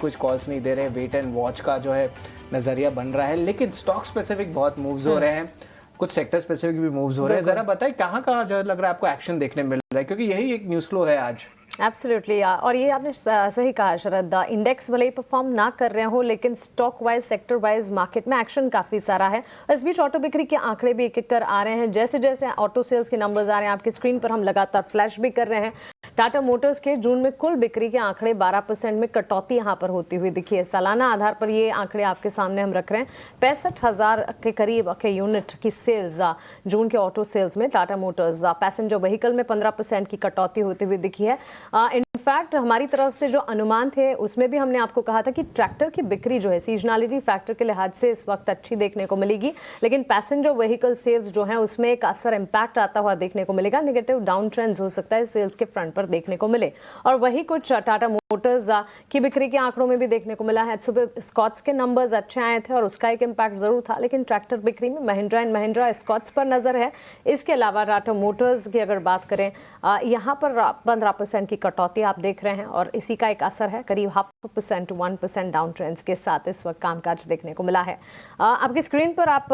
कुछ कॉल्स नहीं दे रहे, वेट एंड वॉच का जो है नजरिया बन रहा है, लेकिन स्टॉक स्पेसिफिक बहुत मूव्स हो रहे हैं, कुछ सेक्टर स्पेसिफिक भी मूव्स हो रहे हैं। जरा बताइए कहाँ कहाँ जो लग रहा है आपको एक्शन देखने मिल रहा है, क्योंकि यही एक न्यूज़ फ्लो है आज। एब्सोल्युटली और ये आपने सही कहा शरद, इंडेक्स भले ही परफॉर्म ना कर रहे हो लेकिन stock wise sector wise market में एक्शन काफी सारा है। इस बीच ऑटो बिक्री के आंकड़े भी एक एक कर आ रहे हैं। जैसे जैसे ऑटो सेल्स के नंबर्स आ रहे हैं आपकी स्क्रीन पर, हम लगातार फ्लैश भी कर रहे हैं। टाटा मोटर्स के जून में कुल बिक्री के आंकड़े 12% में कटौती यहां पर होती हुई दिखी है। सालाना आधार पर ये आंकड़े आपके सामने हम रख रहे हैं। 65,000 के करीब के यूनिट की सेल्स जून के ऑटो सेल्स में टाटा मोटर्स पैसेंजर व्हीकल में 15% की कटौती होती हुई दिखी है। इनफैक्ट हमारी तरफ से जो अनुमान थे उसमें भी हमने आपको कहा था कि ट्रैक्टर की बिक्री जो है सीजनलिटी फैक्टर के लिहाज से इस वक्त अच्छी देखने को मिलेगी, लेकिन पैसेंजर व्हीकल सेल्स जो है उसमें एक असर इंपैक्ट आता हुआ देखने को मिलेगा। नेगेटिव डाउन ट्रेंड्स हो सकता है सेल्स के फ्रंट पर देखने को मिले। और वही कुछ टाटा मोटर्स की बिक्री के आंकड़ों में भी देखने को मिला है। सुबह स्कॉट्स के नंबर्स अच्छे आए थे और उसका एक इंपैक्ट जरूर था, लेकिन ट्रैक्टर बिक्री में महिंद्रा एंड महिंद्रा स्कॉट्स पर नजर है। इसके अलावा टाटा मोटर्स की अगर बात करें, यहाँ पर 15% की कटौती आप देख रहे हैं और इसी का एक असर है। करीब 0.5% to 1% डाउन ट्रेंड्स के साथ इस वक्त कामकाज देखने को मिला है। आपकी स्क्रीन पर आप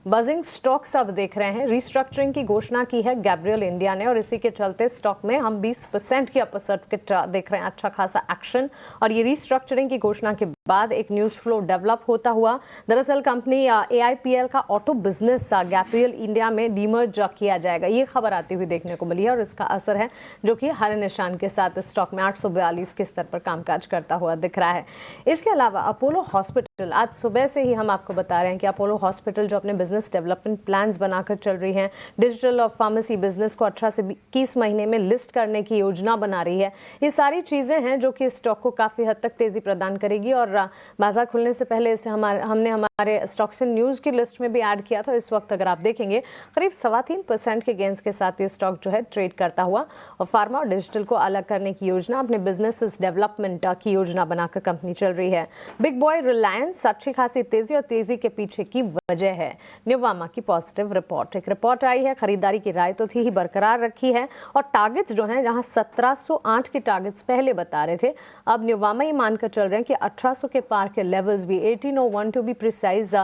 बजिंग स्टॉक्स अब देख रहे हैं। रिस्ट्रक्चरिंग की घोषणा की है गैब्रियल इंडिया ने और इसी के चलते स्टॉक में हम 20% की अपर सर्किट देख रहे हैं, अच्छा खासा एक्शन। और ये रिस्ट्रक्चरिंग की घोषणा के बाद एक न्यूज फ्लो डेवलप होता हुआ, दरअसल कंपनी AIPL का ऑटो बिजनेस गैब्रियल इंडिया में डीमर्ज किया जाएगा, ये खबर आती हुई देखने को मिली है और इसका असर है जो कि हरे निशान के साथ स्टॉक में 842 के स्तर पर कामकाज करता हुआ दिख रहा है। इसके अलावा अपोलो हॉस्पिटल, आज सुबह से ही हम आपको बता रहे हैं कि अपोलो हॉस्पिटल जो अपने बिजनेस डेवलपमेंट प्लान्स बनाकर चल रही है, डिजिटल और फार्मेसी बिजनेस को 18 से 21 महीने में लिस्ट करने की योजना बना रही है। ये सारी चीजें हैं जो कि स्टॉक को काफी हद तक तेजी प्रदान करेगी और बाजार खुलने से पहले इसे हमने हमारे स्टॉक्स इन न्यूज की लिस्ट में भी ऐड किया था। इस वक्त अगर आप देखेंगे करीब 3.25% के गेंस के साथ ये स्टॉक जो है ट्रेड करता हुआ। और फार्मा और डिजिटल को अलग करने की योजना, अपने बिजनेस डेवलपमेंट की योजना बनाकर कंपनी चल रही है। बिग बॉय रिलायंस अच्छी खासी तेजी और तेजी के पीछे की वजह है न्यूवामा की पॉजिटिव रिपोर्ट। एक रिपोर्ट आई है, खरीदारी की राय तो थी ही बरकरार रखी है और टारगेट्स जो हैं, जहां 1708 के टारगेट्स पहले बता रहे थे, अब न्यूवामा ही मानकर चल रहे हैं कि 1800 के पार के लेवल्स भी, 1801 टू बी प्रिसाइज,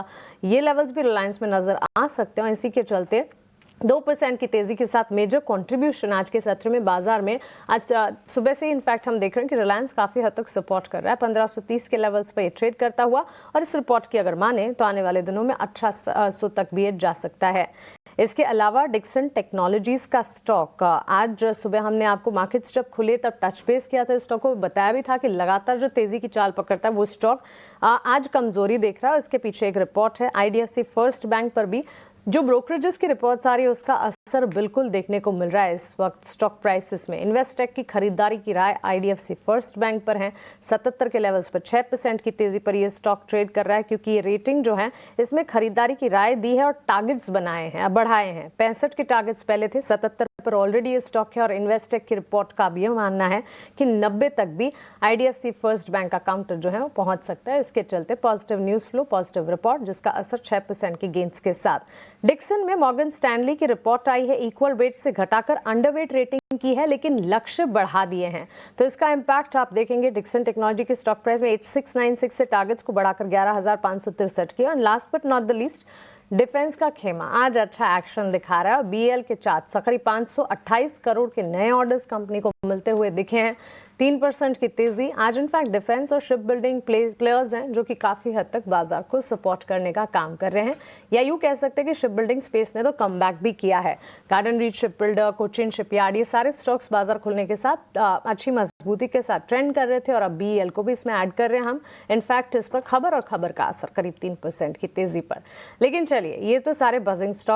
ये लेवल्स भी रिलायंस में नजर आ सकते हैं। इसी के चलते 2% की तेजी के साथ मेजर कंट्रीब्यूशन आज के सत्र में बाजार में आज सुबह से इनफैक्ट हम देख रहे हैं कि रिलायंस काफी हद तक सपोर्ट कर रहा है। 1530 के लेवल्स पर ये ट्रेड करता हुआ और इस रिपोर्ट की अगर माने तो आने वाले दिनों में 1800 तक भी ये जा सकता है। इसके अलावा डिक्सन टेक्नोलॉजीज का स्टॉक, आज सुबह हमने आपको मार्केट्स जब खुले तब टच बेस किया था, स्टॉक को बताया भी था कि लगातार जो तेजी की चाल पकड़ता है वो स्टॉक आज कमजोरी देख रहा है। इसके पीछे एक रिपोर्ट है IDFC फर्स्ट बैंक पर भी जो ब्रोकरेजेस की रिपोर्ट्स आ रही है उसका असर बिल्कुल देखने को मिल रहा है इस वक्त स्टॉक प्राइसेस में। इन्वेस्टेक की खरीदारी की राय IDFC फर्स्ट बैंक पर है। 77 के लेवल्स पर 6% की तेजी पर ये स्टॉक ट्रेड कर रहा है, क्योंकि ये रेटिंग जो है इसमें खरीदारी की राय दी है और टारगेट्स बढ़ाए हैं। 65 के टारगेट्स पहले थे, 77 पर ऑलरेडी ये स्टॉक है और इन्वेस्टेक की रिपोर्ट का भी मानना है कि 90 तक भी IDFC फर्स्ट बैंक का काउंटर जो है वो पहुंच सकता है। इसके चलते positive news flow, positive report, जिसका असर 6% की गेंस के साथ। डिक्सन में मॉर्गन स्टैनली की रिपोर्ट आई है, इक्वल वेट से घटाकर अंडरवेट रेटिंग की है लेकिन लक्ष्य बढ़ा दिए हैं, तो इसका इंपैक्ट आप देखेंगे डिक्सन टेक्नोलॉजी के स्टॉक प्राइस में 8696 से टारगेट्स को बढ़ाकर 11,563 किया। और last but not the least, defence का खेमा आज अच्छा एक्शन दिखा रहा है और BEL के चार्ट करीब 528 करोड़ के नए ऑर्डर्स कंपनी को मिलते हुए दिखे हैं। 3% की तेजी आज इनफैक्ट डिफेंस और शिप बिल्डिंग प्लेयर्स हैं जो कि काफी हद तक बाजार को सपोर्ट करने का काम कर रहे हैं, या यूं कह सकते हैं कि शिप बिल्डिंग स्पेस ने तो कमबैक भी किया है। Garden reach ship builder, Cochin shipyard, ये सारे स्टॉक्स बाजार खुलने के साथ अच्छी मजबूती के साथ ट्रेंड कर रहे थे और अब BEL को भी इसमें ऐड कर रहे हैं हम। इनफैक्ट इस पर खबर और खबर का असर करीब 3% की तेजी पर। लेकिन चलिए, ये तो सारे बजिंग स्टॉक